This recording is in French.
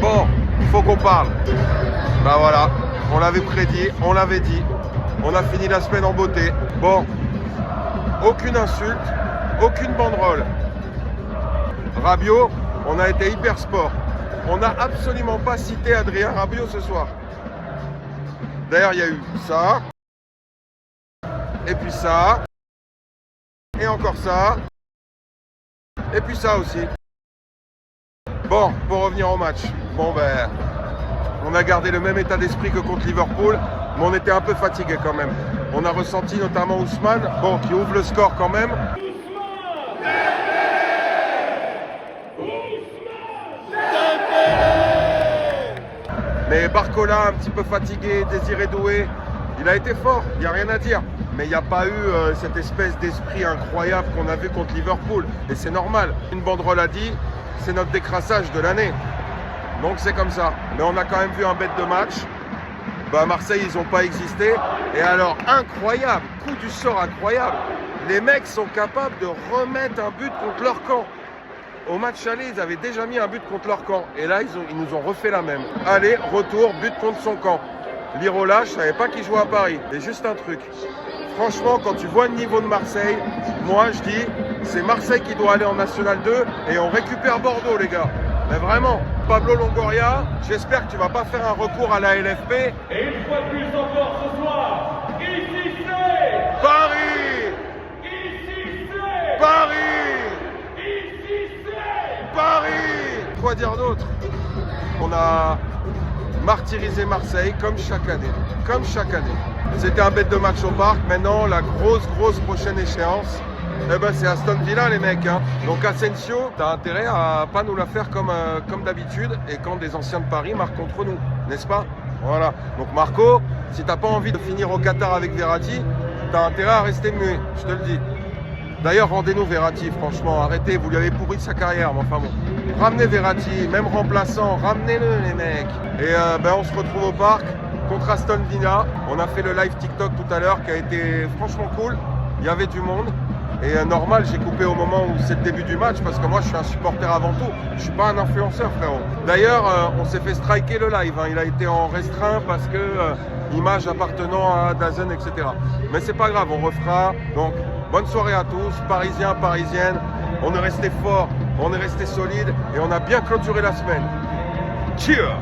Bon, il faut qu'on parle. Ben voilà, on l'avait prédit, on l'avait dit. On a fini la semaine en beauté. Bon, aucune insulte, aucune banderole. Rabiot, on a été hyper sport. On n'a absolument pas cité Adrien Rabiot ce soir. D'ailleurs, il y a eu ça, et puis ça, et encore ça, et puis ça aussi. Bon, pour revenir au match, bon ben, on a gardé le même état d'esprit que contre Liverpool, mais on était un peu fatigué quand même. On a ressenti notamment Ousmane, bon, qui ouvre le score quand même. Mais Barcola, un petit peu fatigué, Désiré Doué, il a été fort, il n'y a rien à dire. Mais il n'y a pas eu cette espèce d'esprit incroyable qu'on a vu contre Liverpool. Et c'est normal. Une banderole a dit, c'est notre décrassage de l'année. Donc c'est comme ça. Mais on a quand même vu un bête de match. Bah, Marseille, ils n'ont pas existé. Et alors, incroyable, coup du sort incroyable. Les mecs sont capables de remettre un but contre leur camp. Au match aller, ils avaient déjà mis un but contre leur camp. Et là, ils nous ont refait la même. Allez, retour, but contre son camp. Lirola, je ne savais pas qu'il jouait à Paris. Et juste un truc. Franchement, quand tu vois le niveau de Marseille, moi, je dis, c'est Marseille qui doit aller en National 2 et on récupère Bordeaux, les gars. Mais vraiment, Pablo Longoria, j'espère que tu ne vas pas faire un recours à la LFP. Et une fois de plus encore ce soir, ici c'est Paris! Ici c'est Paris! Ici c'est Paris! Quoi dire d'autre? On a martyrisé Marseille comme chaque année. Comme chaque année. C'était un bête de match au parc. Maintenant, la grosse prochaine échéance, eh ben, c'est Aston Villa, les mecs. Hein. Donc Asensio, t'as intérêt à pas nous la faire comme d'habitude et quand des anciens de Paris marquent contre nous, n'est-ce pas? Voilà. Donc Marco, si t'as pas envie de finir au Qatar avec Verratti, t'as intérêt à rester muet, je te le dis. D'ailleurs, rendez-nous Verratti, franchement, arrêtez, vous lui avez pourri sa carrière, mais enfin bon. Ramenez Verratti, même remplaçant, ramenez-le les mecs. Et ben, on se retrouve au parc contre Aston Villa. On a fait le live TikTok tout à l'heure qui a été franchement cool. Il y avait du monde. Et normal, j'ai coupé au moment où c'est le début du match parce que moi je suis un supporter avant tout. Je suis pas un influenceur, frérot. D'ailleurs, on s'est fait striker le live. Hein. Il a été en restreint parce que image appartenant à Dazen, etc. Mais c'est pas grave, on refera. Donc, bonne soirée à tous, Parisiens, Parisiennes. On est resté fort, on est resté solide et on a bien clôturé la semaine. Cheers!